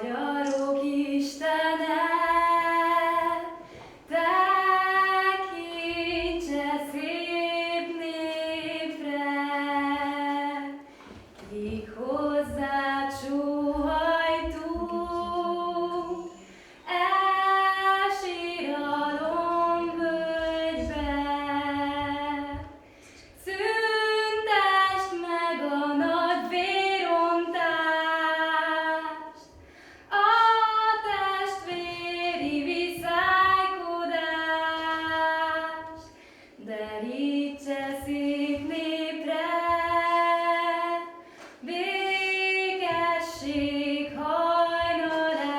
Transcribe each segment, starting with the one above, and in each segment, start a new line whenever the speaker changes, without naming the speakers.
Magyarok Istene, tekintse szép népre, kik hozzád sóhajtunk, elsíralom völgybe. Szüntesd meg a nagy vérontást, a testvéri viszálykodást, derítse szép népre, békesség hajnalát.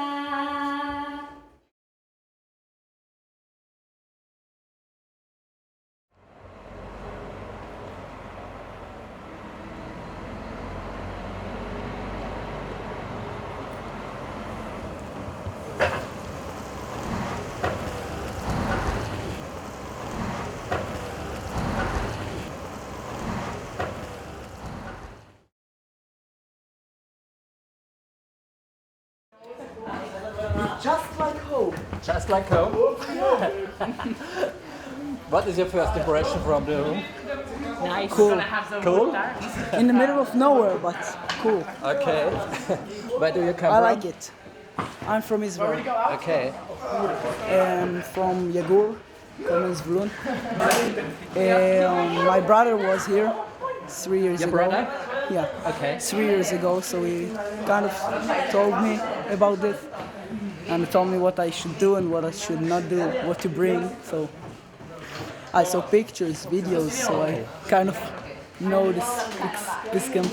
Just like home.
Just like home? What is your first impression from the room?
Nice.
Cool.
Cool?
In the middle of nowhere, but cool.
Okay. Where do you come
I
from?
like it. I'm from Israel.
Okay.
From Yagur, Kamenz Vlun. My brother was here 3 years
Your
ago.
brother?
Yeah.
Okay.
3 years ago, so he kind of told me about this and told me what I should do and what I should not do, what to bring. So I saw pictures, videos, so I kind of know this camp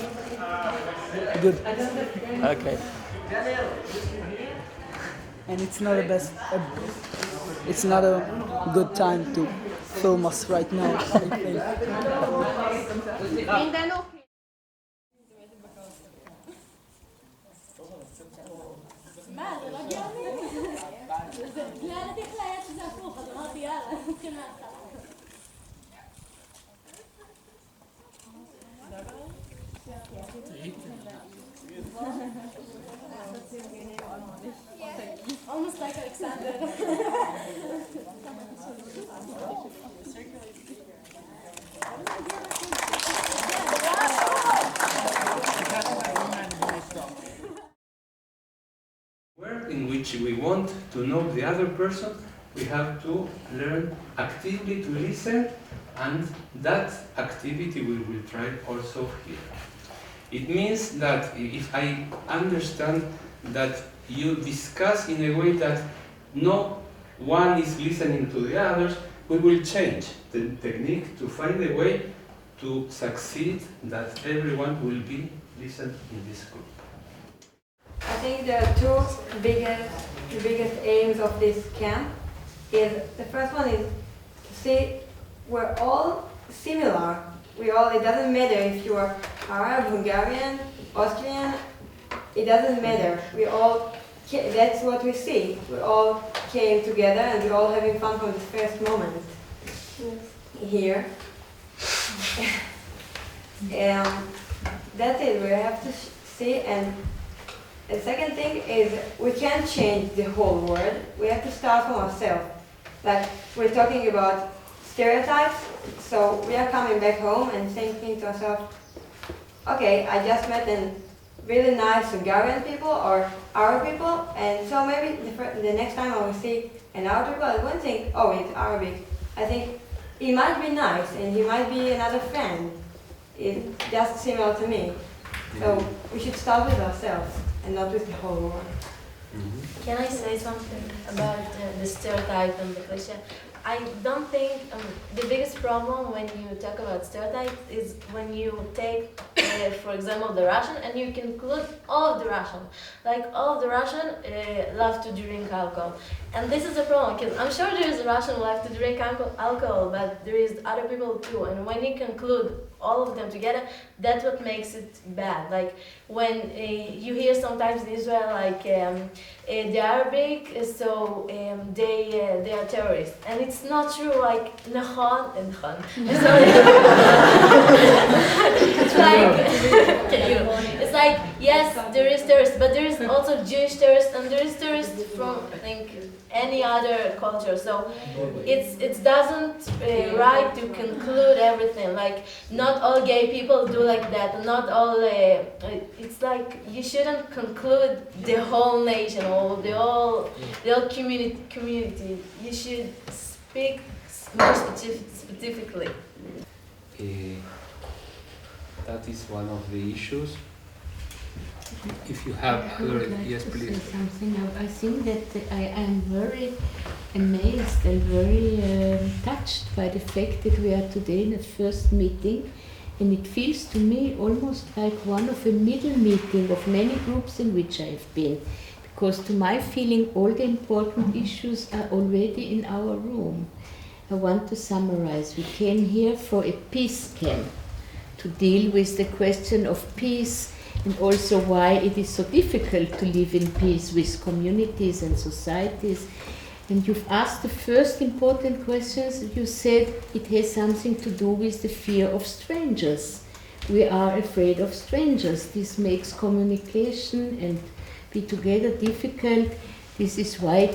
good.
Okay.
And it's not it's not a good time to film us right now, I think.
Minden oké.
Almost like Alexander.
Work in which we want to know the other person, we have to learn actively to listen, and that activity we will try also here. It means that if I understand that you discuss in a way that no one is listening to the others, we will change the technique to find a way to succeed that everyone will be listened in this group.
I think there are two biggest aims of this camp. The first one is to see we're all similar. It doesn't matter if you are Arab, Hungarian, Austrian, it doesn't matter. That's what we see. We all came together and we're all having fun from the first moment here. That's it, we have to see. And the second thing is we can't change the whole world. We have to start from ourselves. Like we're talking about stereotypes, so we are coming back home and thinking to ourselves, okay, I just met really nice Hungarian people or Arab people, and so maybe the next time I will see an Arab people, I won't think, oh, it's Arabic. I think he might be nice and he might be another friend. It's just similar to me. So we should start with ourselves and not with the whole world.
Can I say something about the stereotype and the cliché? I don't think the biggest problem when you talk about stereotypes is when you take, for example, the Russian and you include all of the Russian. Like all of the Russian love to drink alcohol. And this is a problem because I'm sure there is a Russian who love to drink alcohol, but there is other people too. And when you conclude all of them together, that's what makes it bad. Like when you hear sometimes in Israel like the Arabic, so they are terrorists, and it's not true. Like Nahon and Nahon. Sorry. it's like yes, there is tourists, but there is also Jewish tourists, and there is tourists from any other culture. So it doesn't right to conclude everything. Like not all gay people do like that. Not all. It's like you shouldn't conclude the whole nation or the whole community. You should speak more specifically.
That is one of the issues. If you have other, yes, please.
Something. I think that I am very amazed and very touched by the fact that we are today in the first meeting, and it feels to me almost like one of a middle meeting of many groups in which I have been, because to my feeling all the important issues are already in our room. I want to summarize. We came here for a peace camp to deal with the question of peace and also why it is so difficult to live in peace with communities and societies. And you've asked the first important questions. You said it has something to do with the fear of strangers. We are afraid of strangers. This makes communication and be together difficult. This is why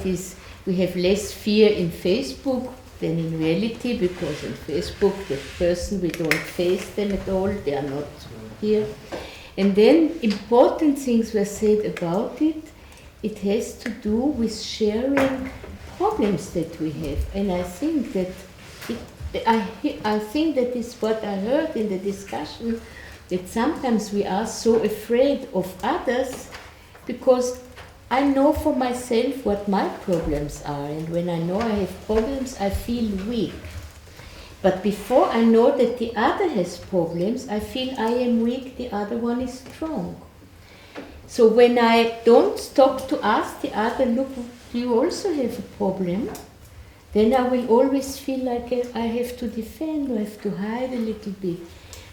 we have less fear in Facebook than in reality, because in Facebook the person, we don't face them at all, they are not here. And then important things were said about it. It has to do with sharing problems that we have, and I think that I think that is what I heard in the discussion, that sometimes we are so afraid of others because I know for myself what my problems are, and when I know I have problems, I feel weak. But before I know that the other has problems, I feel I am weak, the other one is strong. So when I don't stop to ask the other, look, do you also have a problem? Then I will always feel like I have to defend, or I have to hide a little bit.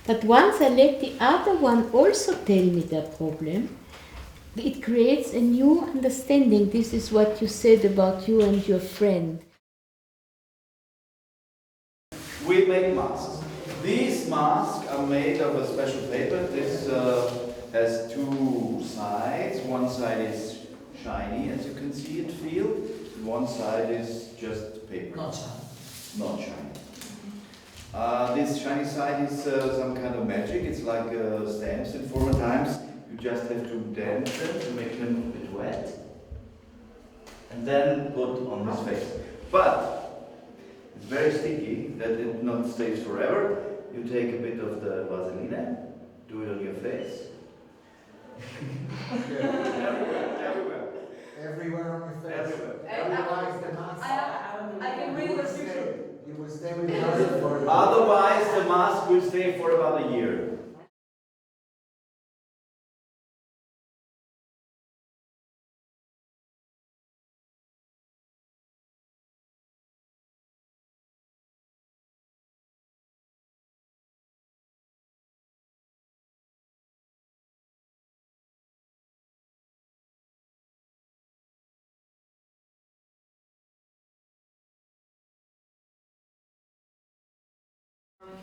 But once I let the other one also tell me their problem, it creates a new understanding. This is what you said about you and your friend.
We make masks. These masks are made of a special paper. This has two sides. One side is shiny, as you can see it feel. One side is just paper. Not shiny. Not shiny. This shiny side is some kind of magic. It's like stamps in former times. You just have to damp them to make them a bit wet, and then put on his face. But it's very sticky, that it not stays forever. You take a bit of the Vaseline, do it on your face. Everywhere.
Everywhere on your face.
Everywhere.
Otherwise, the mask.
I can read the picture.
You will stay with the mask for.
Otherwise, the mask will stay for about a year.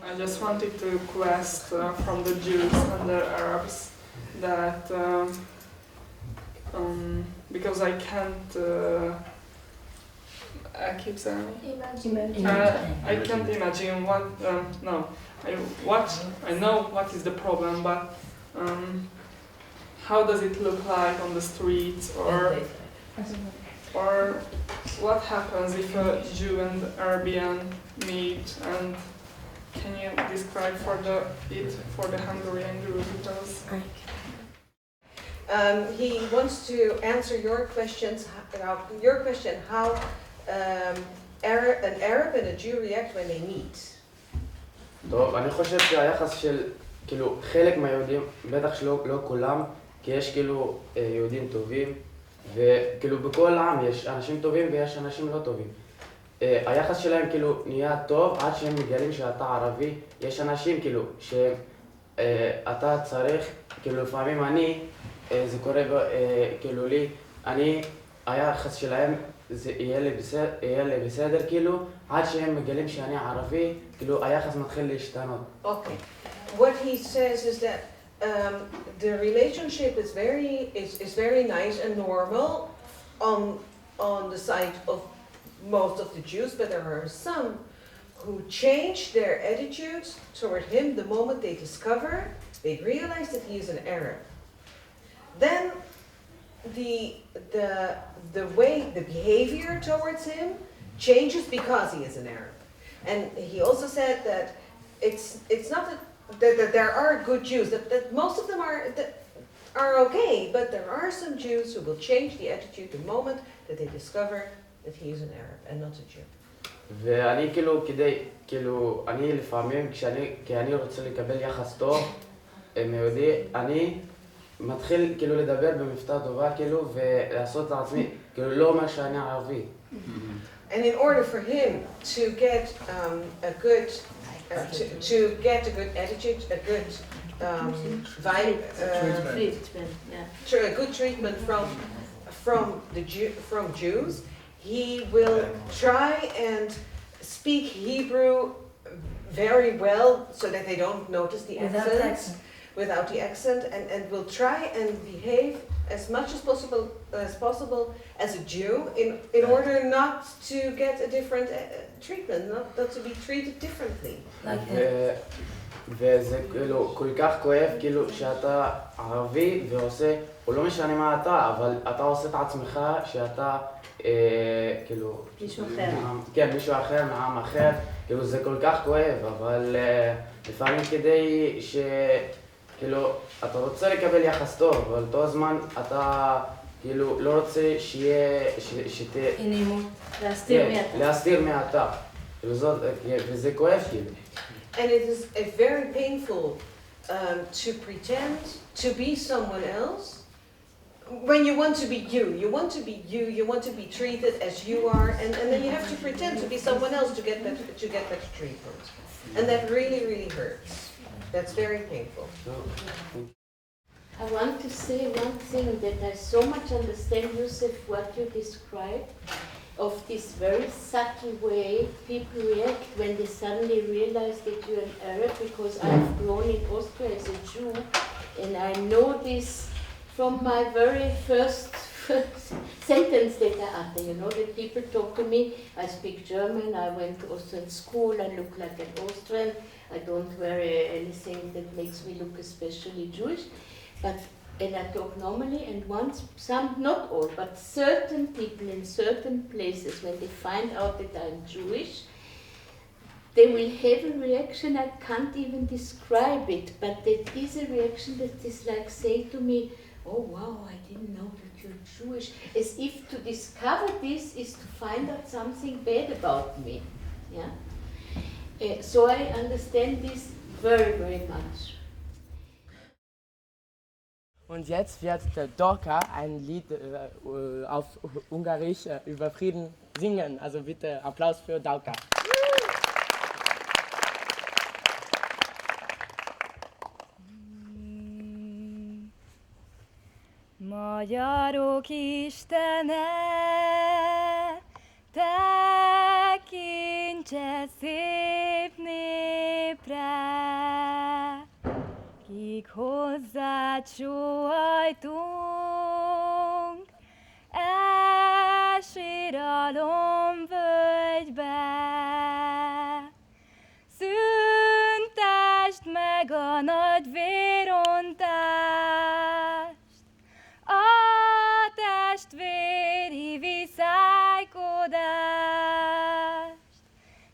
I just wanted to request from the Jews and the Arabs that because I can't I keep saying I can't imagine what I know what is the problem, but how does it look like on the streets, or what happens if a Jew and Arabian meet, and can you describe for the Hungarian Jews? Because
he wants to answer your questions. Your question: how an Arab and a Jew react when they meet.
טוב, אני חושב שהיחס של, כאילו, חלק מהיהודים, בטח שלא כולם, כי יש כאילו יהודים טובים, וכאילו בכל עם יש אנשים טובים ויש אנשים לא טובים. היחס שלהם כאילו נהיה טוב עד שהם מגלים שאתה ערבי. יש אנשים כאילו שאתה צריך, כאילו לפעמים זה קורה כאילו לי, היחס שלהם יהיה לי בסדר כאילו, עד שהם מגלים שאני ערבי, כאילו היחס מתחיל להשתנות.
אוקיי. what he says is that the relationship is very nice and normal on the side of most of the Jews, but there are some who change their attitudes toward him the moment they realize that he is an Arab. Then the behavior towards him changes because he is an Arab. And he also said that it's not that there are good Jews, that most of them are okay, but there are some Jews who will change the attitude the moment that they discover that he is an Arab and not a Jew.
ואני אני לפעמים, כי אני רוצה לקבל יחס טוב מיהודי, אני מתחיל לדבר במבטא טובה ולעשות לעצמי לא מה שאני ערבי.
And in order for him to get a good attitude, a good vibe, a good treatment from Jews, he will try and speak Hebrew very well so that they don't notice the accent, without the accent, and will try and behave as much as possible as a Jew in order not to get a different treatment, not to be treated differently.
וזה כל כך כואב שאתה ערבי ועושה, או לא משנה מה אתה, אבל אתה עושה את עצמך שאתה
מישהו אחר.
כן, מישהו אחר, מעם אחר, זה כל כך כואב, אבל לפעמים כדי אתה רוצה לקבל יחס טוב, אבל אותו הזמן אתה לא רוצה שתהיה...
אינמות, להסתיר מעתה.
וזה כואב
And it is very painful to pretend to be someone else when you want to be you. You want to be you. You want to be treated as you are, and then you have to pretend to be someone else to get better treatment, and that really, really hurts. That's very painful.
I want to say one thing that I so much understand, Yusuf, what you described, of this very subtle way people react when they suddenly realize that you're an Arab, because I've grown in Austria as a Jew, and I know this from my very first sentence that I utter, that people talk to me, I speak German, I went to Austrian school, I look like an Austrian, I don't wear anything that makes me look especially Jewish, and I talk normally, and once, some, not all, but certain people in certain places, when they find out that I'm Jewish, they will have a reaction, I can't even describe it, but that is a reaction that is like saying to me, oh wow, I didn't know that you're Jewish, as if to discover this is to find out something bad about me. Yeah? So I understand this very, very much.
Und jetzt wird der Dorka ein Lied auf Ungarisch über Frieden singen. Also bitte Applaus für Dorka.
Magyarok Istene, tekintse szép népre, kik hozzád sóhajtunk, síralom völgybe. Szüntesd meg a nagy vérontást, a testvéri viszálykodást,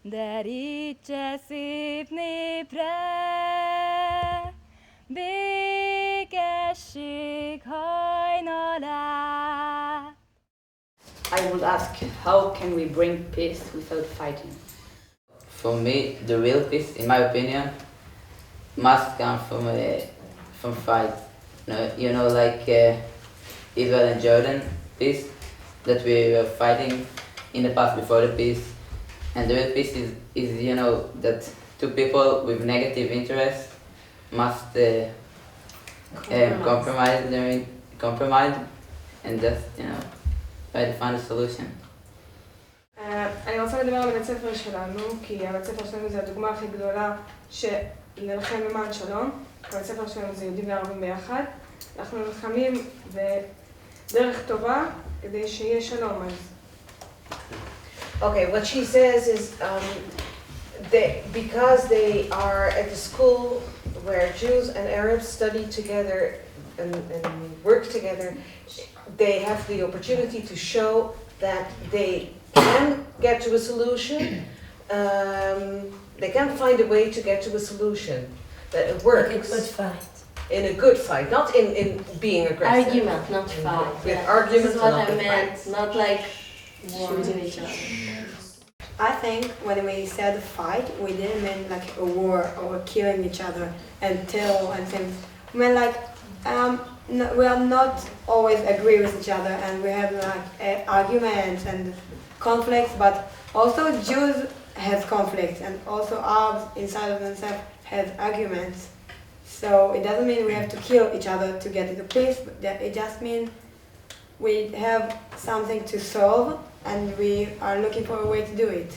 derítse szép népre, békesség hajnalát.
I would ask, how can we bring peace without fighting?
For me, the real peace, in my opinion, must come from fight. Like Israel and Jordan peace that we were fighting in the past before the peace. And the real peace is that two people with negative interests must compromise and just try to find a solution.
אני רוצה לדבר על הבית ספר שלנו, כי הבית ספר שלנו זה הדוגמה הכי גדולה להילחם למען שלום. בבית הספר שלנו זה יהודים וערבים ביחד. אנחנו נלחמים בדרך טובה כדי שיהיה שלום.
Okay, what she says is because they are at the school where Jews and Arabs study together and work together, they have the opportunity to show that they can get to a solution. They can find a way to get to a solution that it works.
Like a good fight.
In a good fight, not in being aggressive.
Argument, not fight.
With
Yeah.
argument,
This is what
not
I
with
meant,
fights.
not like shooting each other.
I think when we said fight, we didn't mean like a war or killing each other and terror and things. We meant like we are not always agree with each other and we have like arguments and conflicts, but also Jews have conflicts and also Arabs inside of themselves have arguments. So it doesn't mean we have to kill each other to get into peace, but it just means we have something to solve and we are looking for a way to do it.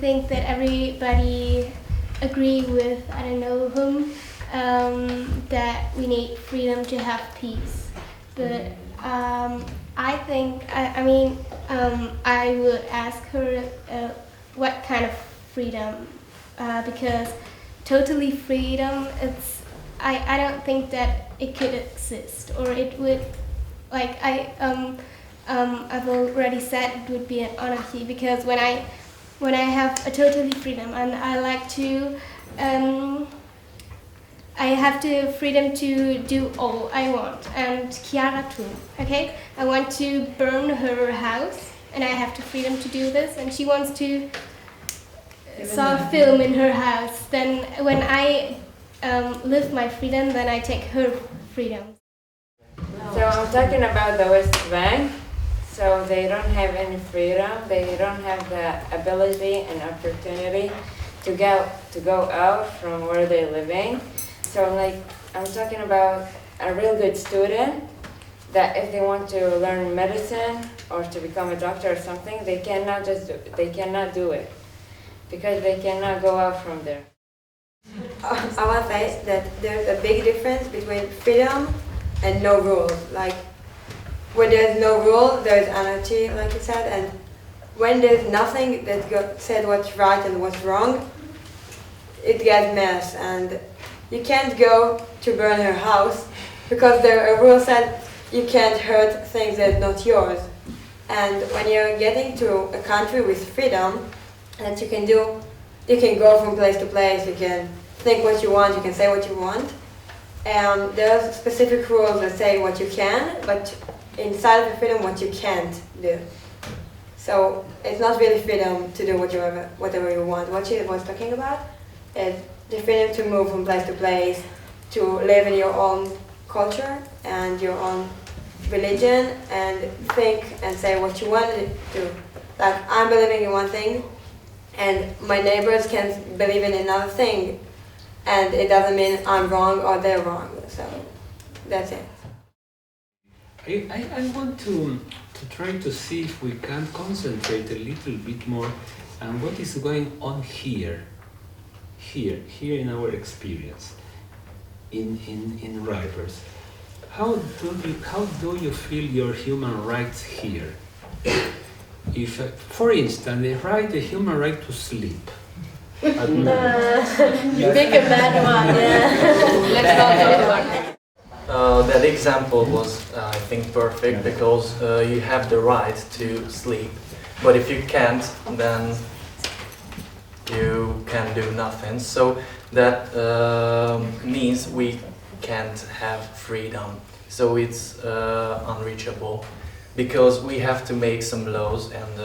think that everybody agree with, I don't know whom, that we need freedom to have peace. But I think, I would ask her what kind of freedom, because totally freedom, I don't think that it could exist, or it would, I've already said it would be an anarchy, because when I have a totally freedom, and I like to, I have the freedom to do all I want, and Chiara too, okay? I want to burn her house, and I have the freedom to do this, and she wants to saw a film in her house. Then when I live my freedom, then I take her freedom.
So I'm talking about the West Bank. So they don't have any freedom. They don't have the ability and opportunity to go out from where they're living. So like I'm talking about a real good student that if they want to learn medicine or to become a doctor or something, they cannot do it because they cannot go out from there.
I want to say that there's a big difference between freedom and no rules. Like, when there's no rule, there's anarchy, like you said, and when there's nothing that said what's right and what's wrong, it gets mess, and you can't go to burn her house because there a rule said you can't hurt things that are not yours. And when you're getting to a country with freedom, that you can do, you can go from place to place, you can think what you want, you can say what you want. There's specific rules that say what you can, but inside of the freedom what you can't do. So it's not really freedom to do whatever you want. What she was talking about is the freedom to move from place to place, to live in your own culture and your own religion and think and say what you want to do. Like, I'm believing in one thing and my neighbors can believe in another thing, and it doesn't mean I'm wrong or they're wrong. So that's it.
I want to try to see if we can concentrate a little bit more on what is going on here in our experience in Reibers. How do you feel your human rights here? If, for instance, they write the human right to sleep.
You pick a bad one, yeah. Let's not talk about it.
That example was, I think, perfect because you have the right to sleep, but if you can't, then you can do nothing. So that means we can't have freedom. So it's unreachable because we have to make some laws and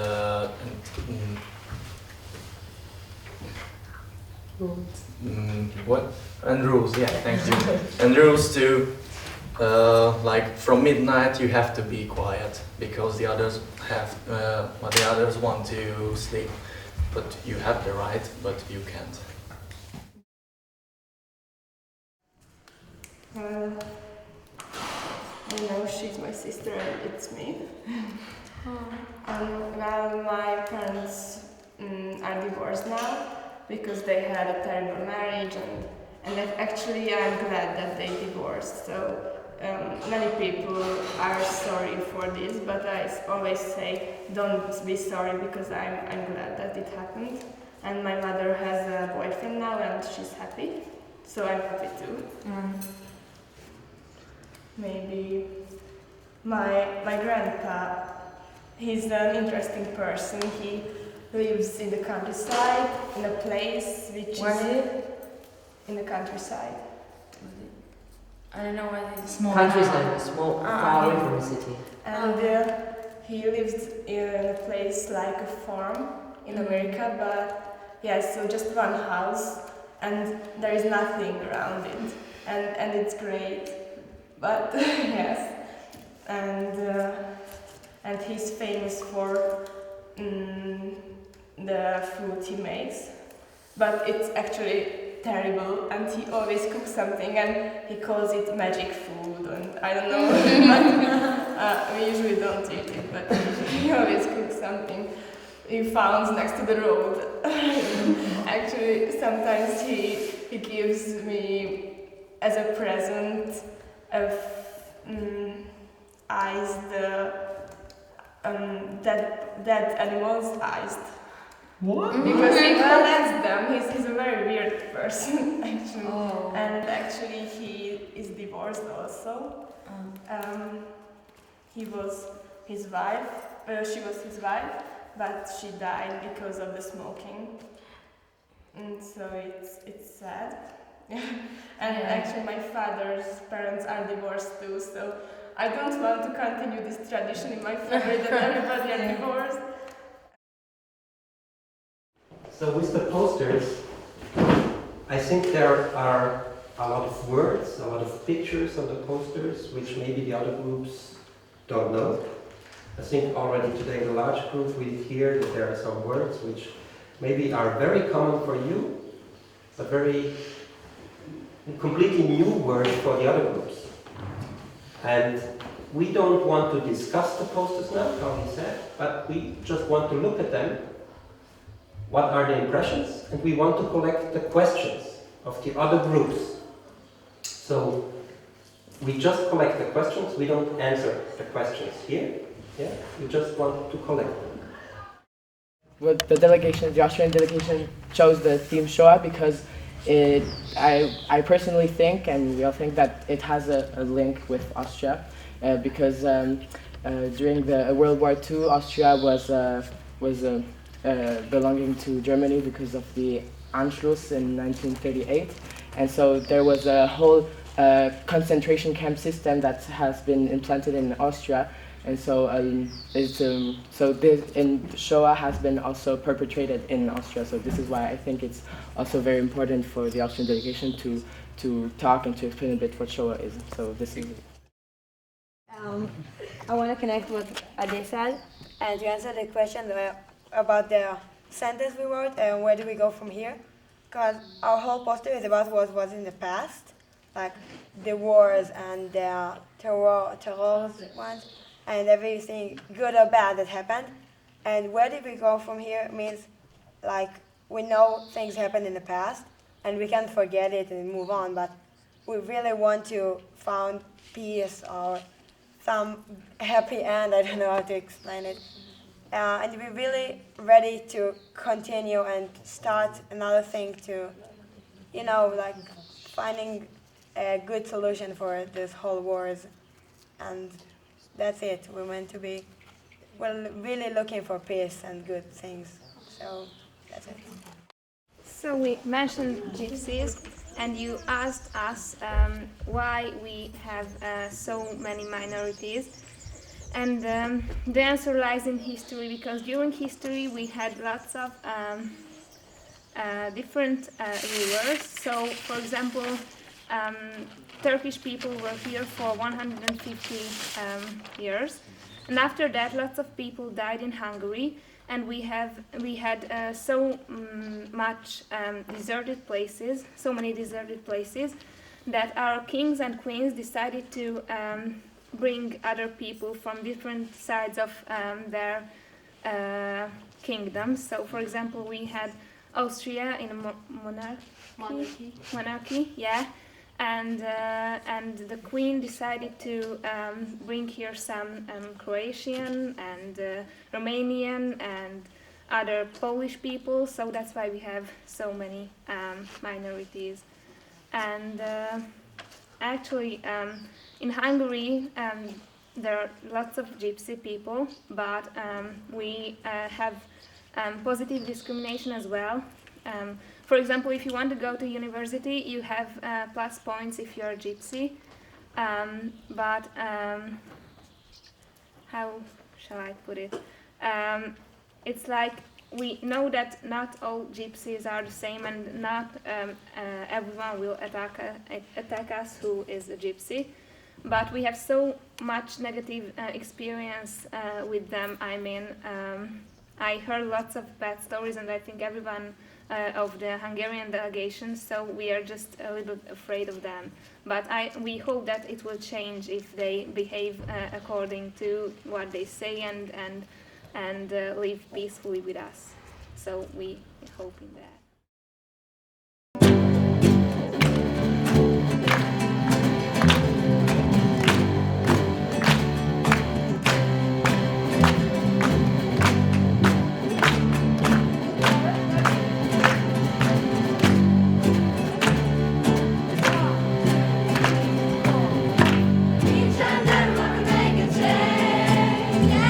what? And rules, yeah, thank you. And rules to, like from midnight you have to be quiet because the others want to sleep. But you have the right, but you can't.
I know she's my sister and it's me. Well, my parents are divorced now because they had a terrible marriage, and actually I'm glad that they divorced. So many people are sorry for this, but I always say don't be sorry because I'm glad that it happened. And my mother has a boyfriend now and she's happy, so I'm happy too. Maybe my grandpa, he's an interesting person. He lives in the countryside, in a place which is in the countryside.
I don't know what it is.
Small countryside, small, far away from the city.
And he lives in a place like a farm in America, but yeah, so just one house, and there is nothing around it, and it's great. But yes, and he's famous for the food he makes, but it's actually terrible, and he always cooks something and he calls it magic food, and I don't know, but we usually don't eat it, but he always cooks something he found next to the road. Actually, sometimes he gives me as a present of iced dead animals iced.
What?
Because he collects them. He's a very weird person, actually. Oh. And actually he is divorced also. He was his wife. She was his wife, but she died because of the smoking. And so it's sad. And actually my father's parents are divorced too, so I don't want to continue this tradition in my family that everybody are divorced.
So with the posters, I think there are a lot of words, a lot of pictures on the posters, which maybe the other groups don't know. I think already today in the large group we hear that there are some words which maybe are very common for you, but very completely new words for the other groups. And we don't want to discuss the posters now, how he said, but we just want to look at them. What are the impressions? And we want to collect the questions of the other groups. So we just collect the questions, we don't answer the questions here. Yeah? We just want to collect them.
Well, the Austrian delegation chose the theme Shoah because I personally think, and we all think, that it has a link with Austria, because during the World War II, Austria was belonging to Germany because of the Anschluss in 1938, and so there was a whole concentration camp system that has been implanted in Austria, and so Shoah has been also perpetrated in Austria. So this is why I think it's also very important for the Austrian delegation to talk and to explain a bit what Shoah is. So this is.
I want to connect what Ade said and to answer the question about the sentence we wrote and where do we go from here. Because our whole poster is about what was in the past, like the wars and the terror ones, and everything good or bad that happened. And where did we go from here means, like, we know things happened in the past, and we can't forget it and move on, but we really want to find peace or some happy end, I don't know how to explain it. And we're really ready to continue and start another thing to, like finding a good solution for this whole wars. And that's it. We're meant to be, we're really looking for peace and good things. So that's it.
So we mentioned gypsies, and you asked us why we have so many minorities. And the answer lies in history, because during history we had lots of different rulers. So, for example, Turkish people were here for 150 years, and after that lots of people died in Hungary, and we had so many deserted places, that our kings and queens decided to bring other people from different sides of their kingdoms. So, for example, we had Austria in a monarchy, yeah, and the queen decided to bring here some Croatian and Romanian and other Polish people. So that's why we have so many minorities. And actually, in Hungary, there are lots of gypsy people, but we have positive discrimination as well. For example, if you want to go to university, you have plus points if you are gypsy. But how shall I put it? It's like we know that not all gypsies are the same, and not everyone will attack us who is a gypsy. But we have so much negative experience with them. I mean, I heard lots of bad stories, and I think everyone of the Hungarian delegation, so we are just a little afraid of them. But we hope that it will change if they behave according to what they say and live peacefully with us. So we hope in that.
Each and everyone make a change.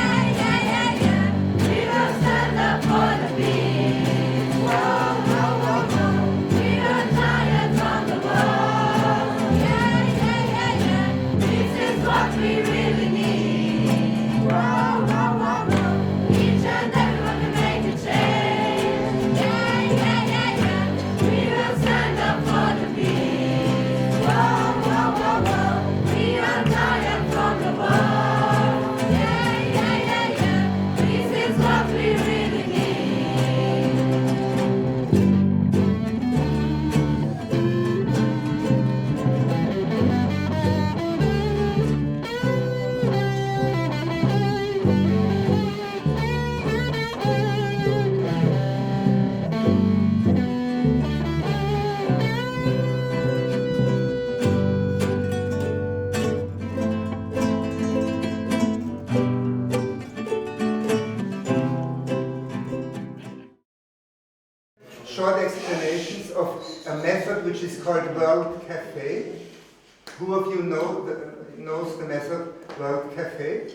Who of you knows the method World Cafe?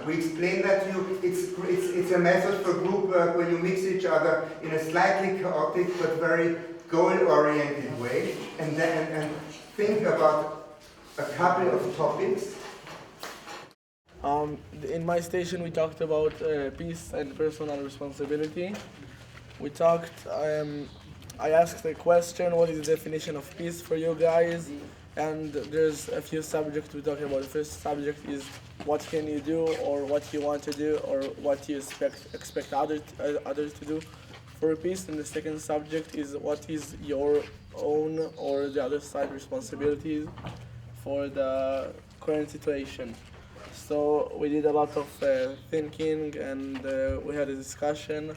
We explain that to you. It's a method for group work where you mix each other in a slightly chaotic but very goal-oriented way, and think about a couple of topics.
In my station, we talked about peace and personal responsibility. We talked. I asked a question: what is the definition of peace for you guys? And there's a few subjects we talked about. The first subject is what can you do, or what you want to do, or what you expect others to do for peace. And the second subject is what is your own or the other side responsibilities for the current situation. So we did a lot of thinking, and we had a discussion.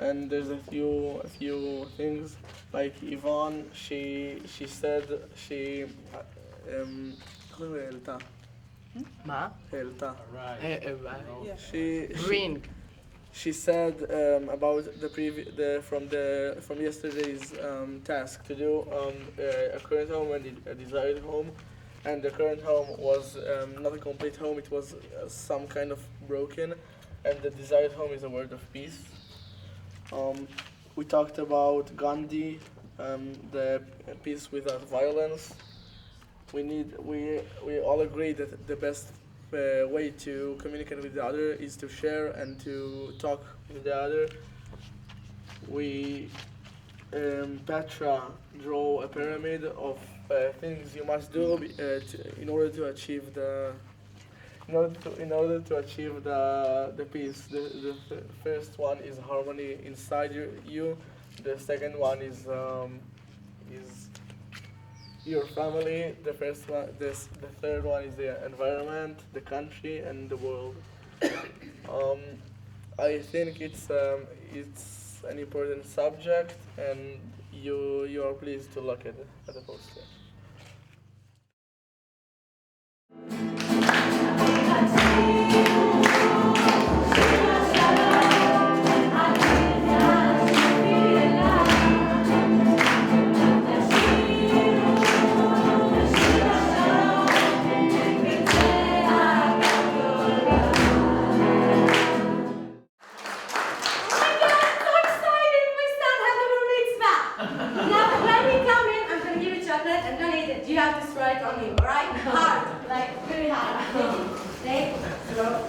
And there's a few things, like Yvonne, she said she She said about from yesterday's task to do a current home and a desired home, and the current home was not a complete home, it was some kind of broken, and the desired home is a word of peace. We talked about Gandhi, the peace without violence. We all agree that the best way to communicate with the other is to share and to talk with the other. Petra drew a pyramid of things you must do in order to achieve the peace. The first one is harmony inside you. The second one is your family. The third one is the environment, the country, and the world. I think it's an important subject, and you are pleased to look at the poster.
You have to strike on me, alright? Hard, like really hard. Take, throw,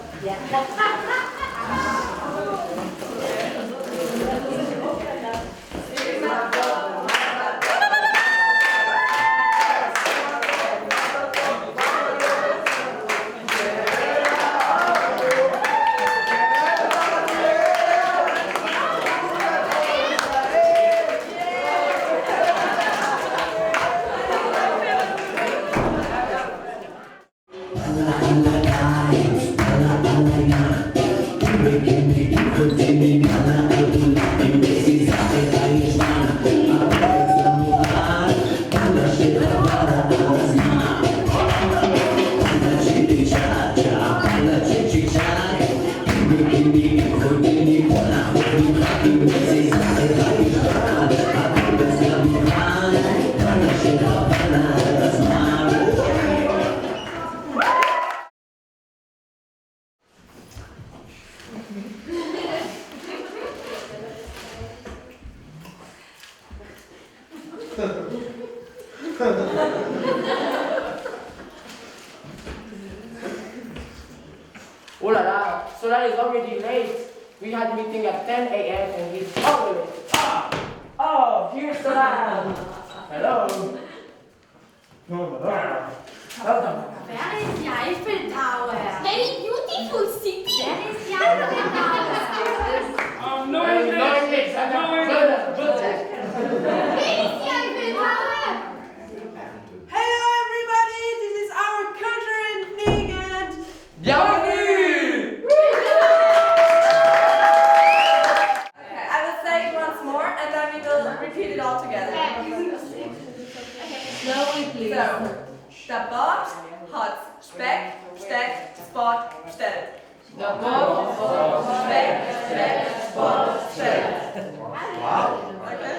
Oh la la, Solar is already late. We had meeting at 10 a.m. and he's already late. Oh, here's Solar. Hello. Welcome.
Where is the Eiffel Tower?
Very beautiful city.
Where is the Eiffel Tower?
No English.
Where is the Eiffel Tower?
Hello everybody, this is our culture evening and
Bienvenue!
Okay, I will say it once more and then we will repeat it all together.
Slowly, please.
So, der Bord hat Speck, Steck, Sport, Stelle. Der Bord hat Speck, Steck, Sport, Stelle. Wow. Okay.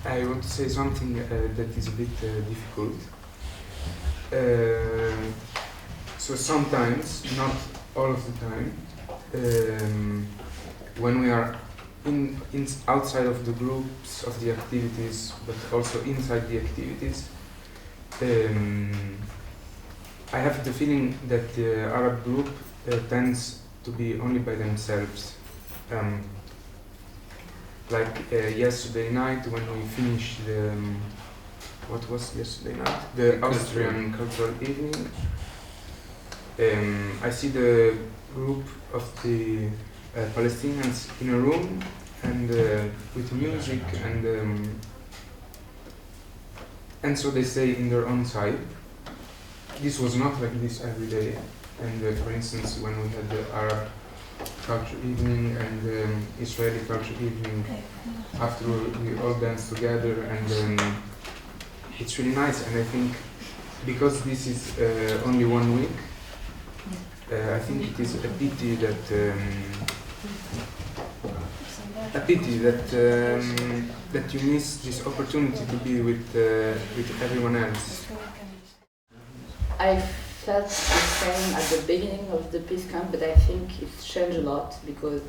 I want to say something that is a bit difficult. So sometimes, not all of the time, when we are outside of the groups of the activities, but also inside the activities, I have the feeling that the Arab group tends to be only by themselves. Yesterday night when we finished the what was yesterday night? The Austrian cultural evening. I see the group of the Palestinians in a room and with music and so they stay in their own side. This was not like this every day. And for instance, when we had the Arab culture evening and Israeli culture evening, after we all danced together, and it's really nice. And I think because this is only 1 week, I think it is a pity that you miss this opportunity to be with everyone else.
I felt the same at the beginning of the Peacecamp, but I think it's changed a lot because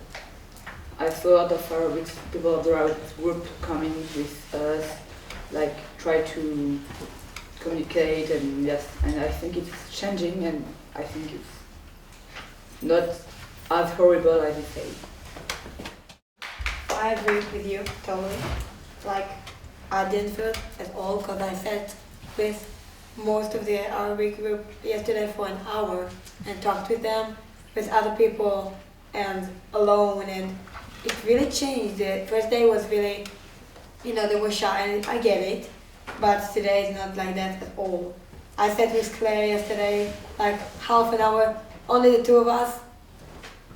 I saw a lot of Arabic people of the Arabic group coming with us, like try to communicate, and yes, and I think it's changing, and I think it's not as horrible as you say.
I agree with you totally. Like, I didn't feel it at all because I sat with most of the Arabic group yesterday for an hour and talked with them, with other people and alone, and it really changed. The first day was really, they were shy, and I get it, but today is not like that at all. I sat with Claire yesterday, like half an hour, only the two of us,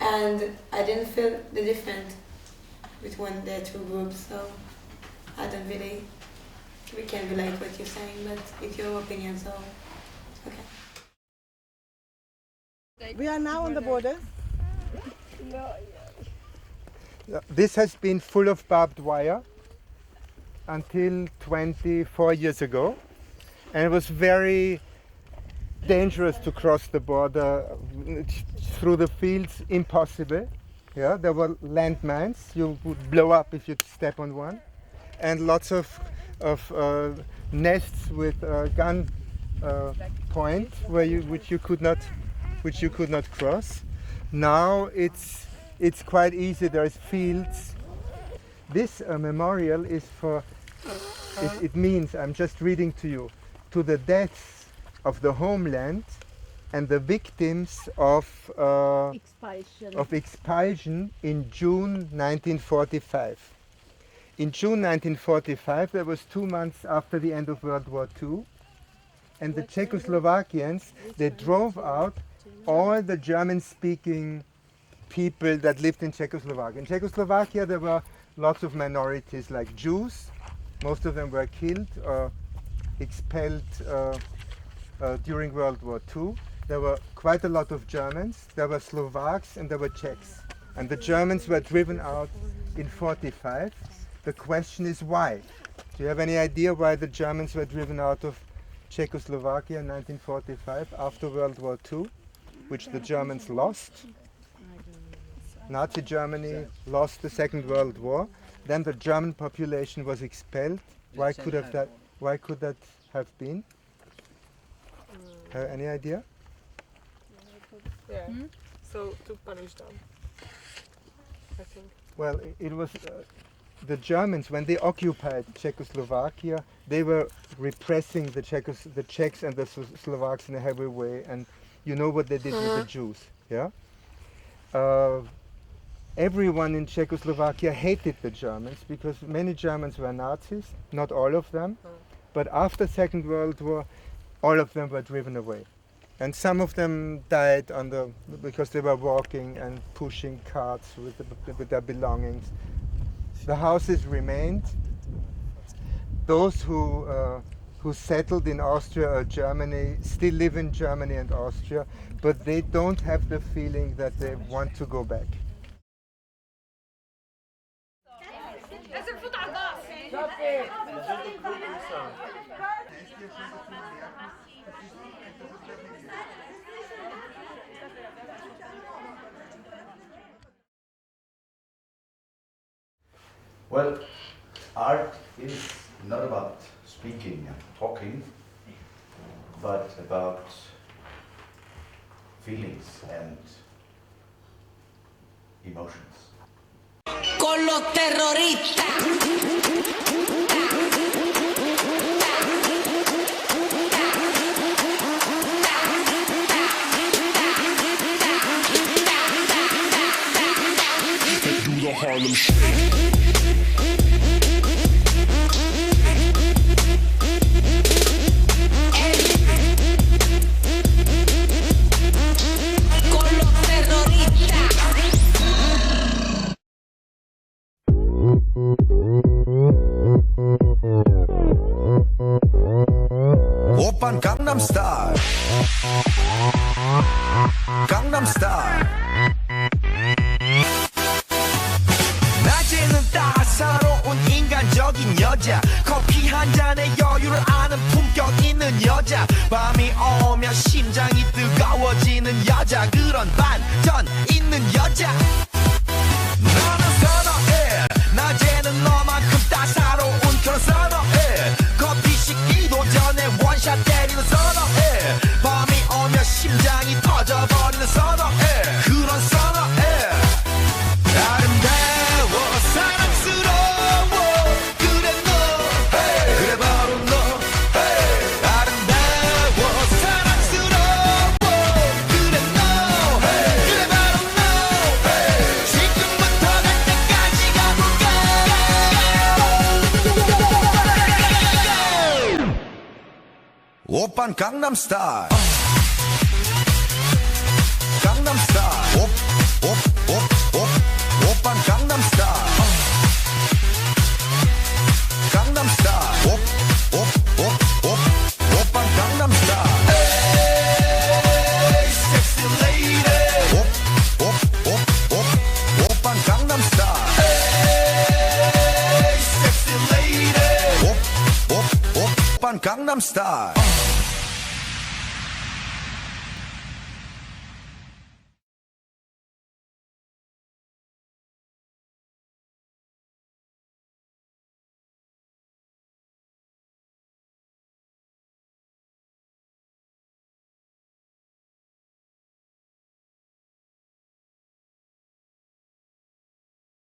and I didn't feel the difference between the two groups, so I don't really, we can relate what you're saying, but it's your opinion, so okay.
We are now on the border.
This has been full of barbed wire until 24 years ago, and it was very dangerous to cross the border through the fields, impossible. Yeah, there were landmines, you would blow up if you step on one, and lots of nests with gun point which you could not cross. Now it's quite easy. There's fields. This memorial is for. It means, I'm just reading to you, to the deaths of the homeland and the victims of expulsion in June 1945. In June 1945, that was 2 months after the end of World War II, and the Czechoslovakians, they drove out all the German-speaking people that lived in Czechoslovakia. In Czechoslovakia, there were lots of minorities like Jews. Most of them were killed or expelled during World War II. There were quite a lot of Germans, there were Slovaks, and there were Czechs. And the Germans were driven out in 1945. The question is why? Do you have any idea why the Germans were driven out of Czechoslovakia in 1945 after World War II, which the Germans lost? Nazi Germany lost the Second World War. Then the German population was expelled. Why could that have been? Any idea?
Yeah. So to punish them, I think.
Well, it was the Germans, when they occupied Czechoslovakia, they were repressing the Czechs and the Slovaks in a heavy way, and you know what they did with the Jews, yeah? Everyone in Czechoslovakia hated the Germans because many Germans were Nazis, not all of them, but after Second World War, all of them were driven away. And some of them died because they were walking and pushing carts with their belongings. The houses remained. Those who settled in Austria or Germany still live in Germany and Austria, but they don't have the feeling that they want to go back.
Well, art is not about speaking and talking, but about feelings and emotions.
Con los terroristas.
Do the Harlem Shake.
오빤 강남스타일 강남스타일 낮에는 따사로운 인간적인 여자 커피 한 잔에 여유를 아는 품격 있는 여자 밤이 오면 심장이 뜨거워지는 여자 그런 반전 있는 여자 나는 선호해 낮에는 너만큼 따사로운 그런 선호해 커피 식기도 전에 원샷 때리는 선호해 밤이 오면 심장이 터져버리는 선호해 그런 선호해 아름다워 사랑스러워 그래 너 그래 바로 너 아름다워 사랑스러워 그래 너 그래 바로 너 지금부터 갈 때까지 가볼까 오빤 강남스타일 강남스타일 오빤 강남스타일 강남스타일 오빤 강남스타일 에이 섹시 레이디 오빤 강남스타일 에이 섹시 레이디 오빤 강남스타일